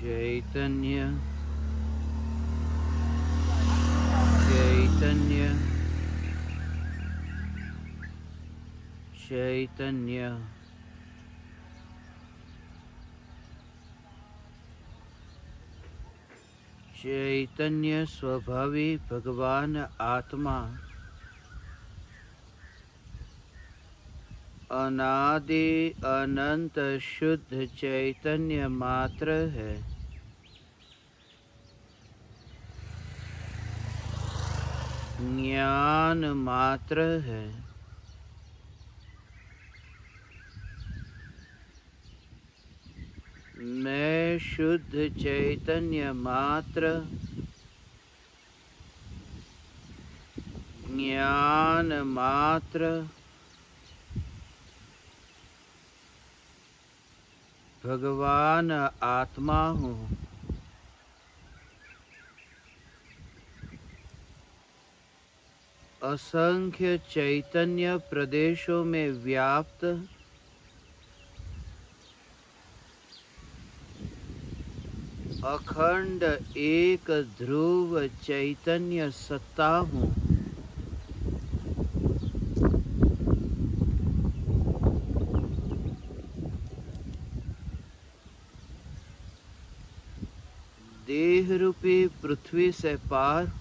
चैतन्य चैतन्य चैतन्य चैतन्य स्वभावी भगवान आत्मा अनादि अनंत शुद्ध चैतन्य मात्र है। ज्ञान मात्र है। मैं शुद्ध चैतन्य मात्र ज्ञान मात्र भगवान आत्मा हूँ। असंख्य चैतन्य प्रदेशों में व्याप्त अखंड एक ध्रुव चैतन्य सत्ता हूँ। देह रूपी पृथ्वी से पार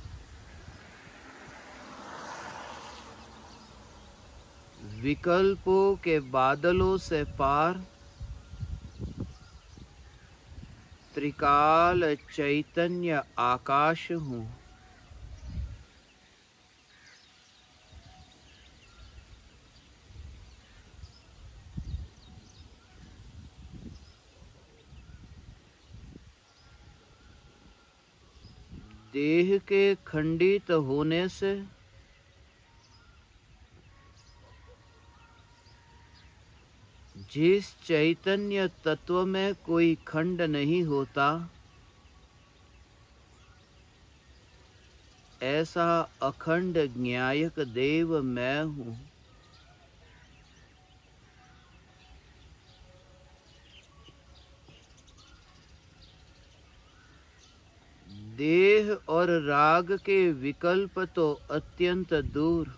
विकल्पों के बादलों से पार त्रिकाल चैतन्य आकाश हूँ। देह के खंडित होने से जिस चैतन्य तत्व में कोई खंड नहीं होता, ऐसा अखंड ज्ञायक देव मैं हूँ। देह और राग के विकल्प तो अत्यंत दूर,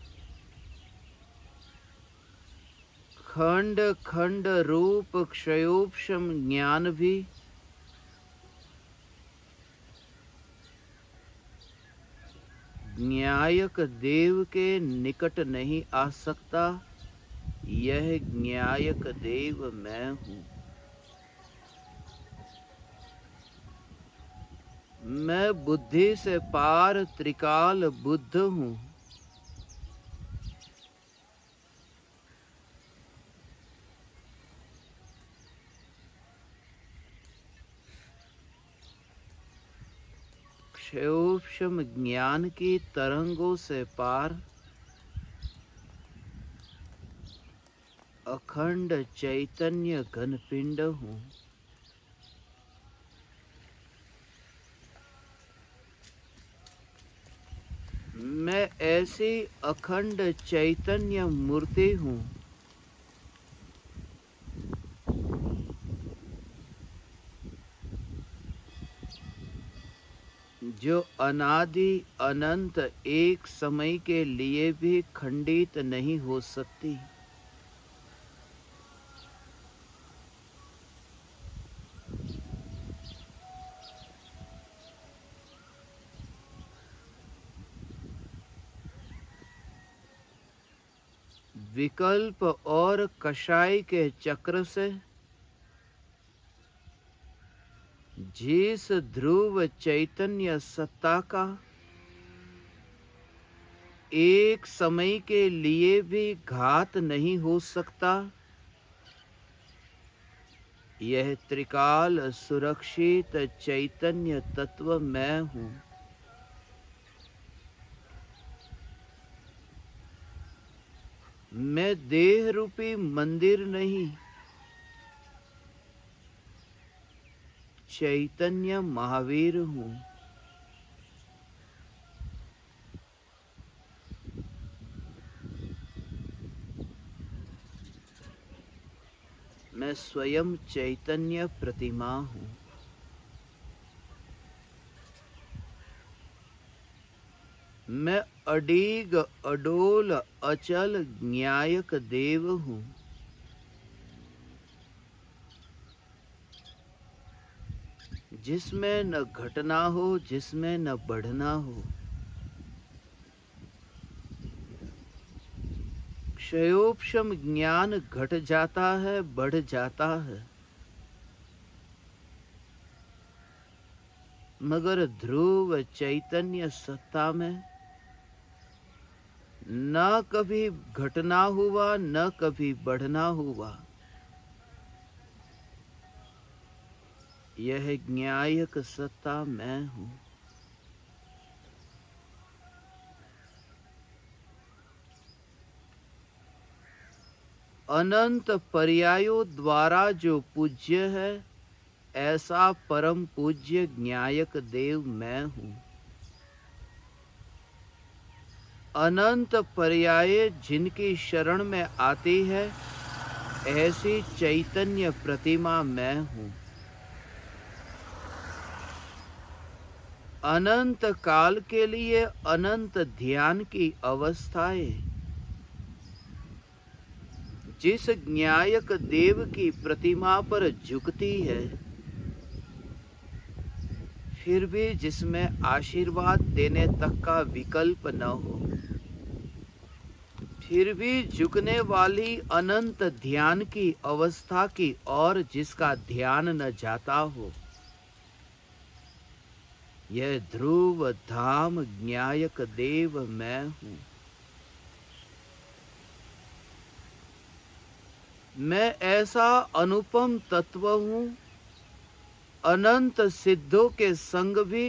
खंड खंड रूप क्षयोपशम ज्ञान भी ज्ञायक देव के निकट नहीं आ सकता। यह ज्ञायक देव मैं हूँ। मैं बुद्धि से पार त्रिकाल बुद्ध हूँ। क्षयोपशम ज्ञान की तरंगों से पार अखंड चैतन्य घनपिंड हूँ। मैं ऐसी अखंड चैतन्य मूर्ति हूँ जो अनादि अनंत एक समय के लिए भी खंडित नहीं हो सकती। विकल्प और कषाय के चक्र से जिस ध्रुव चैतन्य सत्ता का एक समय के लिए भी घात नहीं हो सकता, यह त्रिकाल सुरक्षित चैतन्य तत्व मैं हूँ। मैं देह रूपी मंदिर नहीं, चैतन्य महावीर हूँ। मैं स्वयं चैतन्य प्रतिमा हूँ। मैं अडीग अडोल अचल न्यायक देव हूँ। जिसमें न घटना हो, जिसमें न बढ़ना हो। क्षयोपशम ज्ञान घट जाता है, बढ़ जाता है, मगर ध्रुव चैतन्य सत्ता में न कभी घटना हुआ, न कभी बढ़ना हुआ। यह न्यायक सत्ता मैं हूँ। अनंत पर्यायों द्वारा जो पूज्य है, ऐसा परम पूज्य न्यायक देव मैं हूँ। अनंत पर्याय जिनकी शरण में आती है, ऐसी चैतन्य प्रतिमा मैं हूँ। अनंत काल के लिए अनंत ध्यान की अवस्थाएं जिस न्यायक देव की प्रतिमा पर झुकती है, फिर भी जिसमें आशीर्वाद देने तक का विकल्प न हो, फिर भी झुकने वाली अनंत ध्यान की अवस्था की ओर जिसका ध्यान न जाता हो, यह ध्रुव धाम न्यायक देव मैं हूँ। मैं ऐसा अनुपम तत्व हूँ, अनंत सिद्धों के संग भी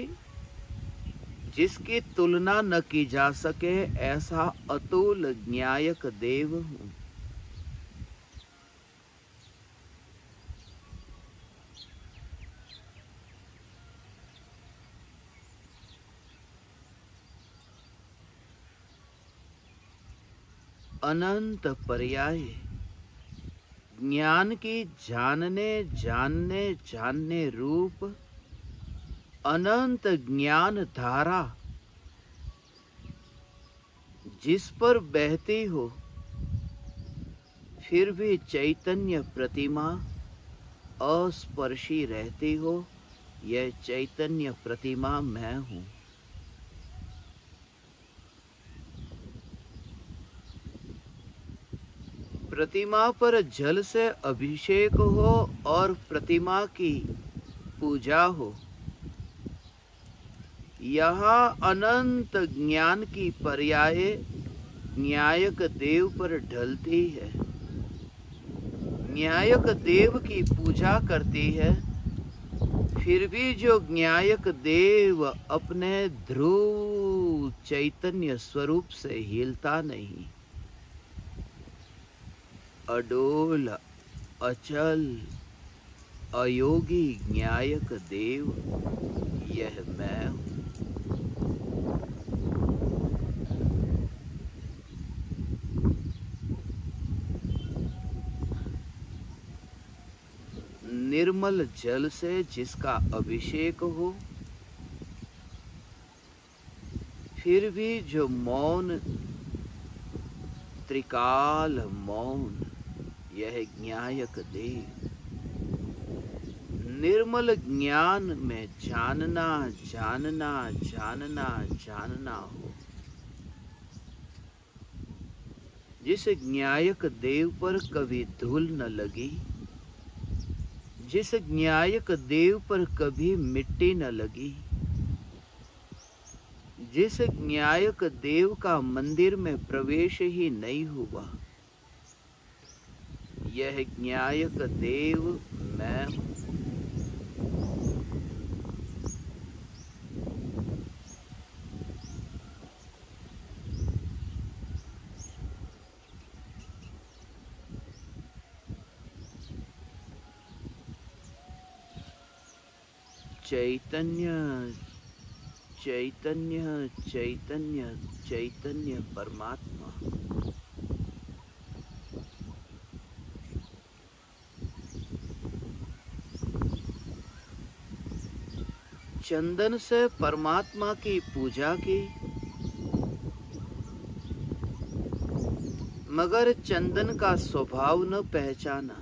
जिसकी तुलना न की जा सके, ऐसा अतुल न्यायक देव हूँ। अनंत पर्याय ज्ञान की जानने जानने जानने रूप अनंत ज्ञान धारा जिस पर बहती हो, फिर भी चैतन्य प्रतिमा अस्पर्शी रहती हो, यह चैतन्य प्रतिमा मैं हूँ। प्रतिमा पर जल से अभिषेक हो और प्रतिमा की पूजा हो, यहाँ अनंत ज्ञान की पर्याय न्यायक देव पर ढलती है। न्यायक देव की पूजा करती है, फिर भी जो न्यायक देव अपने ध्रुव चैतन्य स्वरूप से हिलता नहीं, अडोल अचल अयोगी न्यायक देव, यह मैं हूँ। निर्मल जल से जिसका अभिषेक हो, फिर भी जो मौन त्रिकाल मौन, यह न्यायक देव। निर्मल ज्ञान में जानना जानना जानना जानना हो, जिस न्यायक देव पर कभी धूल न लगी, जिस न्यायक देव पर कभी मिट्टी न लगी, जिस न्यायक देव का मंदिर में प्रवेश ही नहीं हुआ, यह न्यायक देव मैं हूँ। चैतन्य चैतन्य चैतन्य चैतन्य परमात्मा। चंदन से परमात्मा की पूजा की, मगर चंदन का स्वभाव न पहचाना।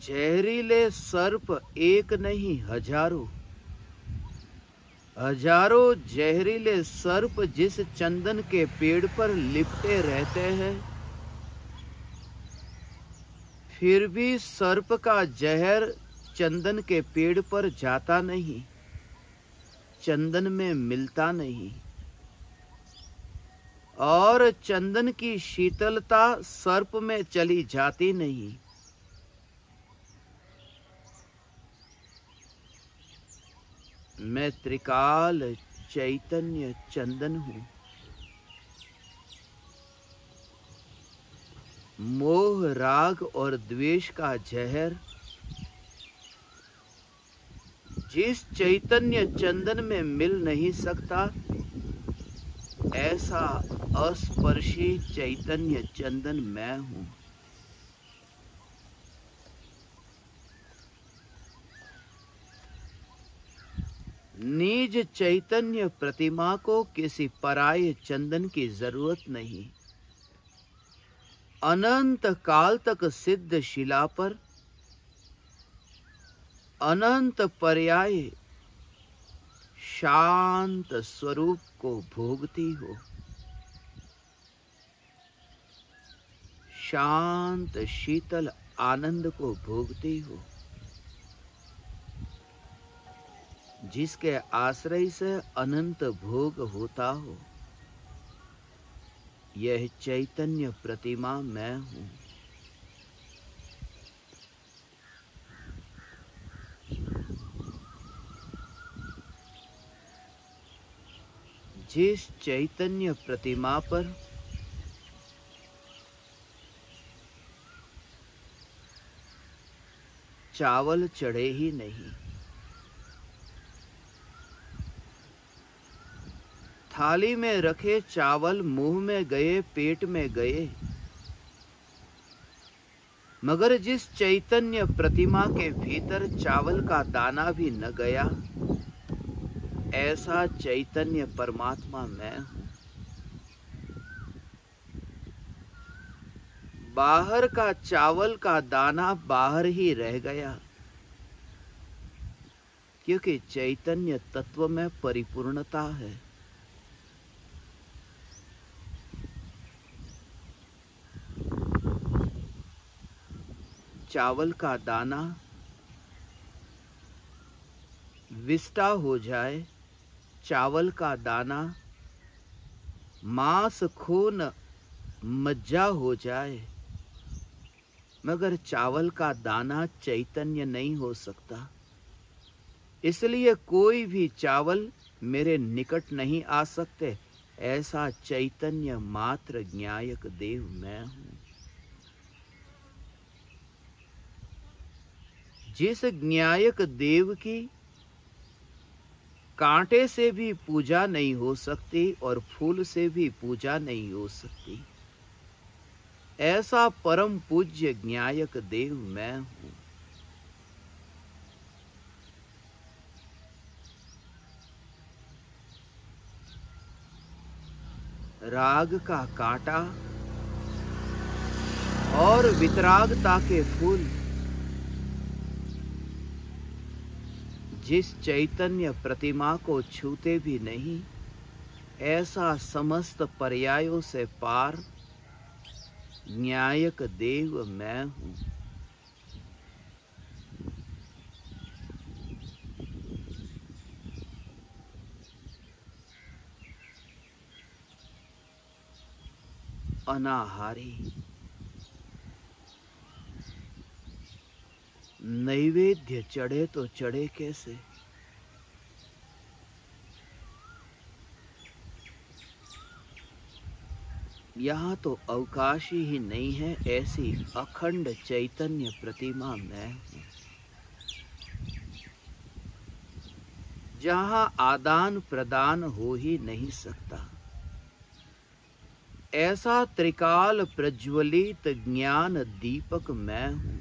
जहरीले सर्प एक नहीं हजारों, हजारों जहरीले सर्प जिस चंदन के पेड़ पर लिपटे रहते हैं, फिर भी सर्प का जहर चंदन के पेड़ पर जाता नहीं, चंदन में मिलता नहीं, और चंदन की शीतलता सर्प में चली जाती नहीं। मैं त्रिकाल चैतन्य चंदन हूँ। मोह, राग और द्वेष का जहर जिस चैतन्य चंदन में मिल नहीं सकता, ऐसा अस्पर्शी चैतन्य चंदन मैं हूँ। निज चैतन्य प्रतिमा को किसी पराये चंदन की जरूरत नहीं। अनंत काल तक सिद्ध शिला पर अनंत पर्याय शांत स्वरूप को भोगती हो। शांत शीतल आनंद को भोगती हो, जिसके आश्रय से अनंत भोग होता हो। यह चैतन्य प्रतिमा मैं हूँ। जिस चैतन्य प्रतिमा पर चावल चढ़े ही नहीं, थाली में रखे चावल मुंह में गए, पेट में गए, मगर जिस चैतन्य प्रतिमा के भीतर चावल का दाना भी न गया, ऐसा चैतन्य परमात्मा मैं हूँ। बाहर का चावल का दाना बाहर ही रह गया, क्योंकि चैतन्य तत्व में परिपूर्णता है। चावल का दाना विष्टा हो जाए, चावल का दाना मांस खून मज्जा हो जाए, मगर चावल का दाना चैतन्य नहीं हो सकता। इसलिए कोई भी चावल मेरे निकट नहीं आ सकते। ऐसा चैतन्य मात्र ज्ञायक देव मैं हूँ। जिस ज्ञायक देव की कांटे से भी पूजा नहीं हो सकती और फूल से भी पूजा नहीं हो सकती, ऐसा परम पूज्य ज्ञायक देव मैं हूँ। राग का कांटा और वितरागता के फूल जिस चैतन्य प्रतिमा को छूते भी नहीं, ऐसा समस्त पर्यायों से पार न्यायक देव मैं हूँ। अनाहारी नैवेद्य चढ़े तो चढ़े कैसे? यहाँ तो अवकाश ही नहीं है, ऐसी अखंड चैतन्य प्रतिमा मैं हूँ। जहाँ आदान प्रदान हो ही नहीं सकता, ऐसा त्रिकाल प्रज्वलित ज्ञान दीपक मैं हूँ।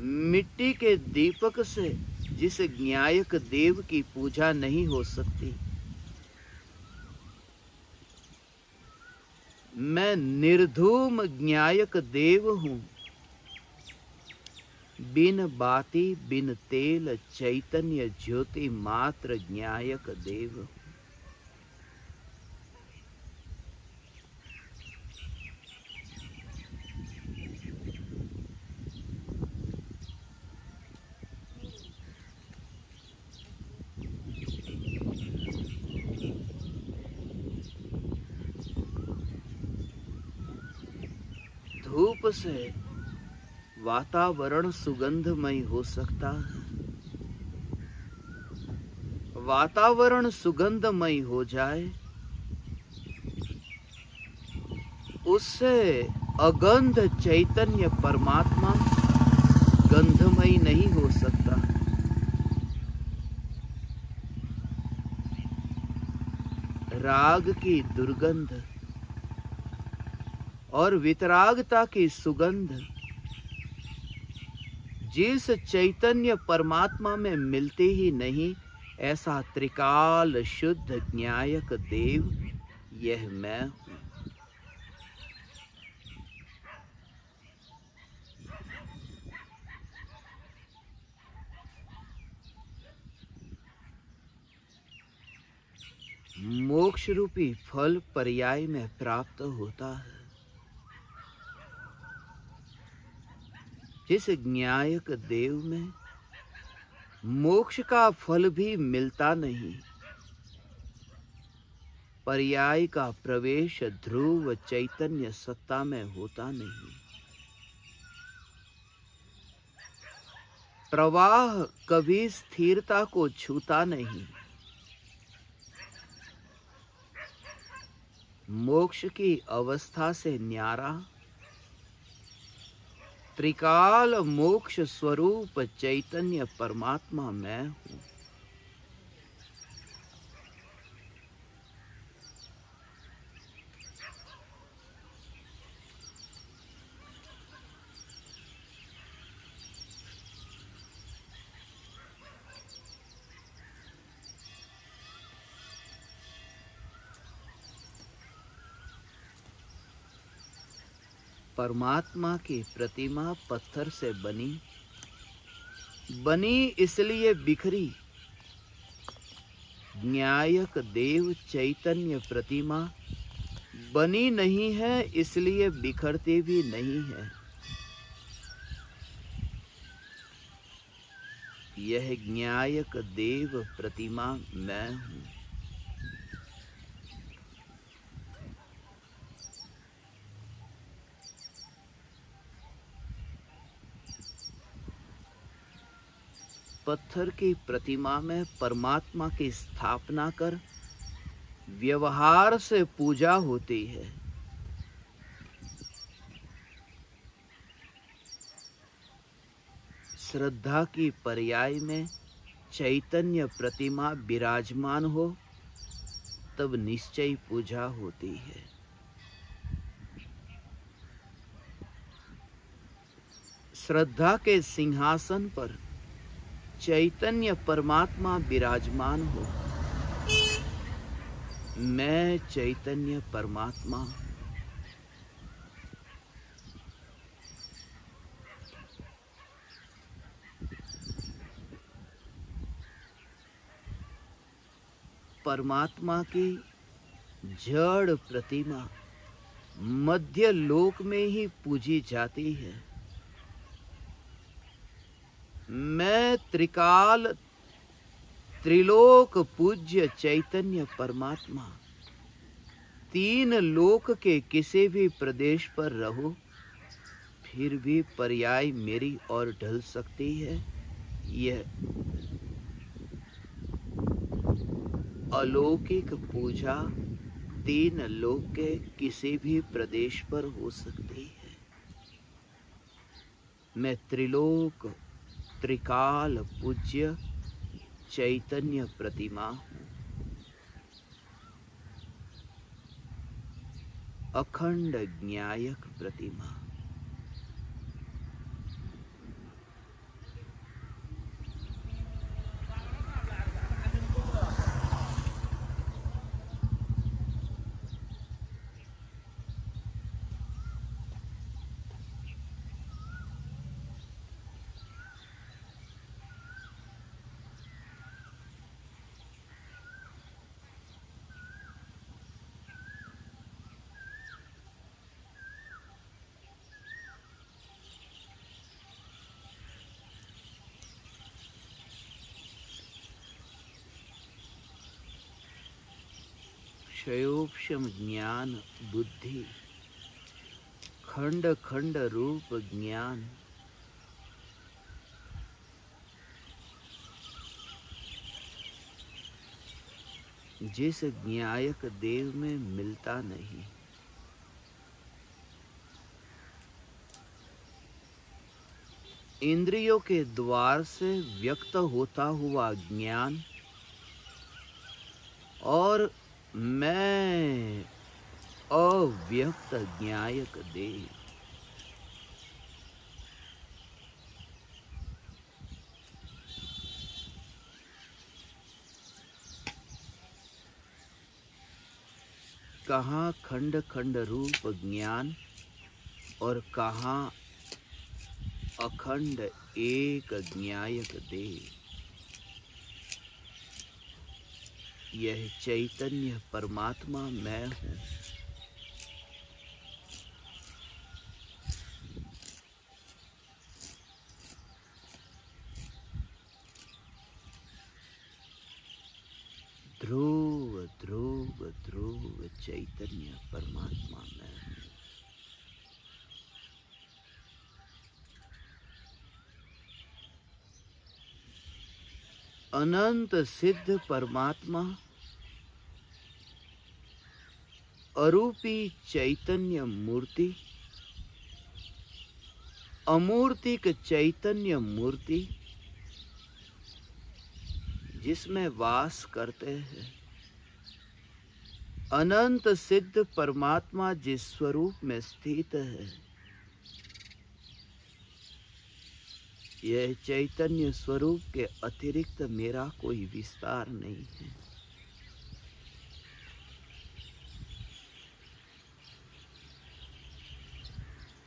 मिट्टी के दीपक से जिस ज्ञायक देव की पूजा नहीं हो सकती। मैं निर्धूम ज्ञायक देव हूं, बिन बाती बिन तेल चैतन्य ज्योति मात्र ज्ञायक देव। धूप से वातावरण सुगंधमय हो सकता है। वातावरण सुगंधमय हो जाए, उससे अगंध चैतन्य परमात्मा गंधमय नहीं हो सकता। राग की दुर्गंध और वितरागता की सुगंध जिस चैतन्य परमात्मा में मिलते ही नहीं, ऐसा त्रिकाल शुद्ध ज्ञायक देव यह मैं हूं। मोक्ष रूपी फल पर्याय में प्राप्त होता है। जिस ज्ञायक देव में मोक्ष का फल भी मिलता नहीं, पर्याय का प्रवेश ध्रुव चैतन्य सत्ता में होता नहीं। प्रवाह कभी स्थिरता को छूता नहीं। मोक्ष की अवस्था से न्यारा त्रिकाल मोक्ष स्वरूप चैतन्य परमात्मा मैं हूं। परमात्मा की प्रतिमा पत्थर से बनी इसलिए बिखरी। ज्ञायक देव चैतन्य प्रतिमा बनी नहीं है, इसलिए बिखरती भी नहीं है। यह ज्ञायक देव प्रतिमा मैं हूं। पत्थर की प्रतिमा में परमात्मा की स्थापना कर व्यवहार से पूजा होती है। श्रद्धा की पर्याय में चैतन्य प्रतिमा विराजमान हो, तब निश्चय पूजा होती है। श्रद्धा के सिंहासन पर चैतन्य परमात्मा विराजमान हो। मैं चैतन्य परमात्मा। परमात्मा की जड़ प्रतिमा मध्य लोक में ही पूजी जाती है। मैं त्रिकाल त्रिलोक पूज्य चैतन्य परमात्मा। तीन लोक के किसी भी प्रदेश पर रहो, फिर भी पर्याय मेरी ओर ढल सकती है। यह अलौकिक पूजा तीन लोक के किसी भी प्रदेश पर हो सकती है। मैं त्रिलोक त्रिकाल पूज्य चैतन्य प्रतिमा हूं। अखंड ज्ञायक प्रतिमा। क्षयोक्षम ज्ञान बुद्धि खंड खंड रूप ज्ञान जिस ज्ञायक देव में मिलता नहीं। इंद्रियों के द्वार से व्यक्त होता हुआ ज्ञान और मैं अव्यक्त ज्ञायक देव, कहाँ खंड खंड रूप ज्ञान और कहाँ अखंड एक ज्ञायक देव। यह चैतन्य परमात्मा मैं हूँ। ध्रुव ध्रुव ध्रुव चैतन्य परमात्मा मैं हूँ। अनंत सिद्ध परमात्मा अरूपी चैतन्य मूर्ति, अमूर्तिक चैतन्य मूर्ति जिसमें वास करते हैं। अनंत सिद्ध परमात्मा जिस स्वरूप में स्थित है, यह चैतन्य स्वरूप के अतिरिक्त मेरा कोई विस्तार नहीं है।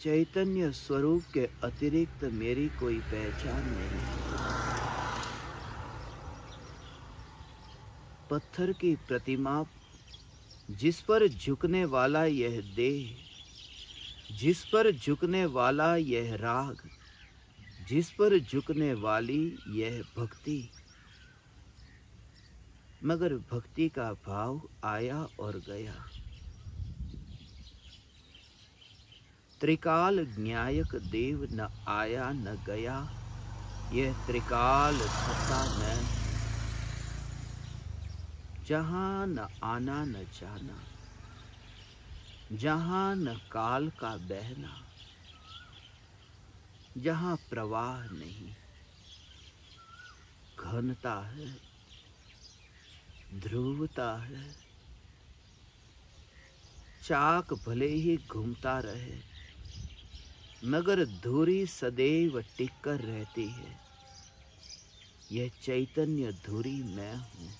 चैतन्य स्वरूप के अतिरिक्त मेरी कोई पहचान नहीं है। पत्थर की प्रतिमा जिस पर झुकने वाला यह देह, जिस पर झुकने वाला यह राग, जिस पर झुकने वाली यह भक्ति, मगर भक्ति का भाव आया और गया। त्रिकाल ज्ञायक देव न आया न गया, यह त्रिकाल सत्ता में जहां न आना न जाना, जहां न काल का बहना, जहां प्रवाह नहीं, घनता है, ध्रुवता है। चाक भले ही घूमता रहे मगर धुरी सदैव टिक कर रहती है। यह चैतन्य धुरी मैं हूँ।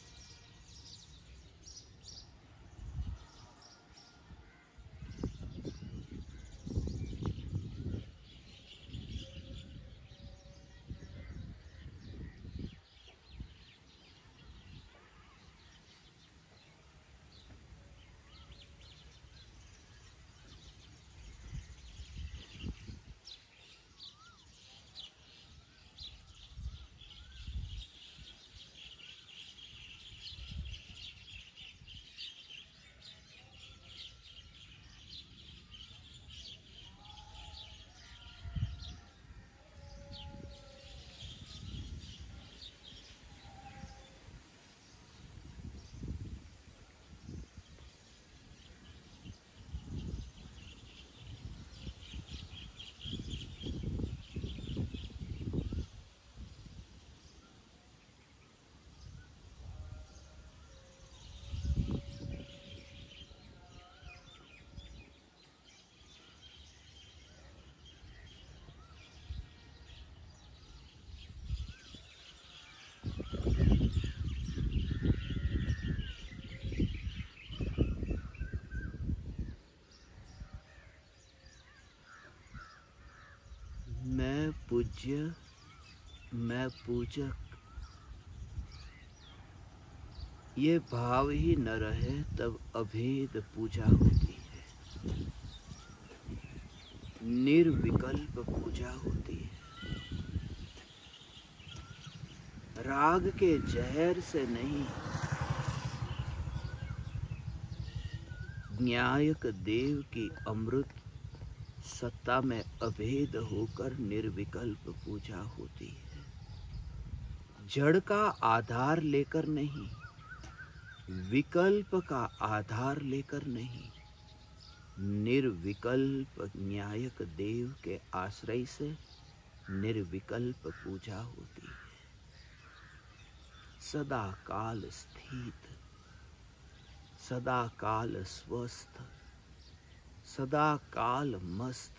मैं पूज्य, मैं पूजक, ये भाव ही न रहे तब अभेद पूजा होती है, निर्विकल्प पूजा होती है। राग के जहर से नहीं, ज्ञायक देव की अमृत सत्ता में अभेद होकर निर्विकल्प पूजा होती है। जड़ का आधार लेकर नहीं, विकल्प का आधार लेकर नहीं, निर्विकल्प ज्ञायक देव के आश्रय से निर्विकल्प पूजा होती है। सदा काल स्थित, सदा काल स्वस्थ, सदा काल मस्त,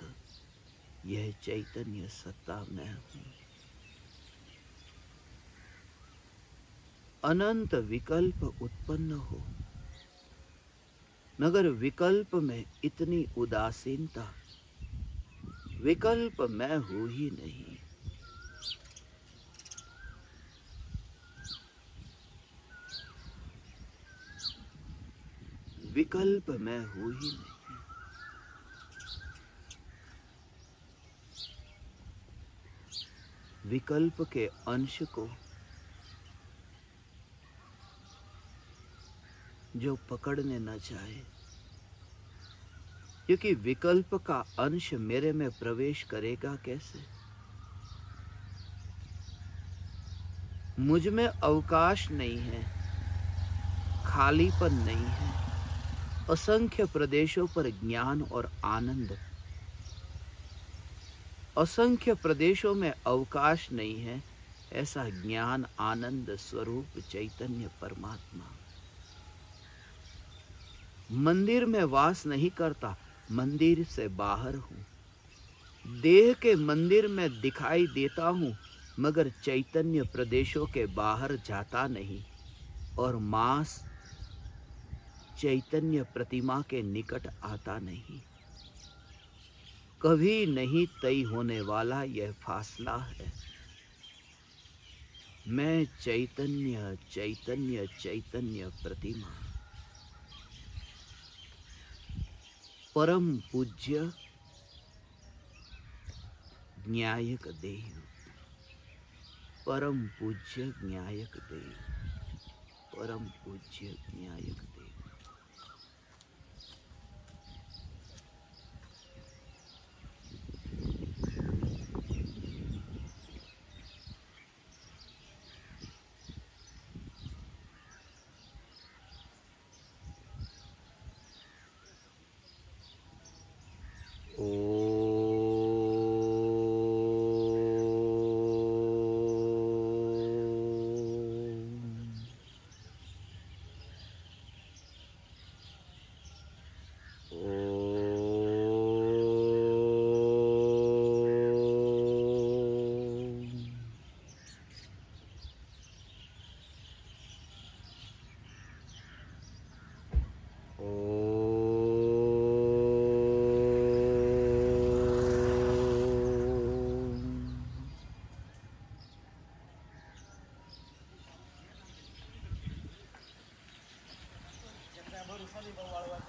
यह चैतन्य सत्ता मैं हूँ। अनंत विकल्प उत्पन्न हो, मगर विकल्प में इतनी उदासीनता, विकल्प मैं हूँ ही नहीं। विकल्प मैं हूँ ही नहीं। विकल्प के अंश को जो पकड़ने न चाहे, क्योंकि विकल्प का अंश मेरे में प्रवेश करेगा कैसे? मुझ में अवकाश नहीं है, खालीपन नहीं है, असंख्य प्रदेशों पर ज्ञान और आनंद। असंख्य प्रदेशों में अवकाश नहीं है, ऐसा ज्ञान आनंद स्वरूप चैतन्य परमात्मा मंदिर में वास नहीं करता, मंदिर से बाहर हूं। देह के मंदिर में दिखाई देता हूं, मगर चैतन्य प्रदेशों के बाहर जाता नहीं, और मांस चैतन्य प्रतिमा के निकट आता नहीं। कभी नहीं तय होने वाला यह फासला है। मैं चैतन्य चैतन्य चैतन्य प्रतिमा, परम पूज्य ज्ञायक देव, परम पूज्य ज्ञायक देव, परम पूज्य ज्ञायक देव। baru sekali bawa lewat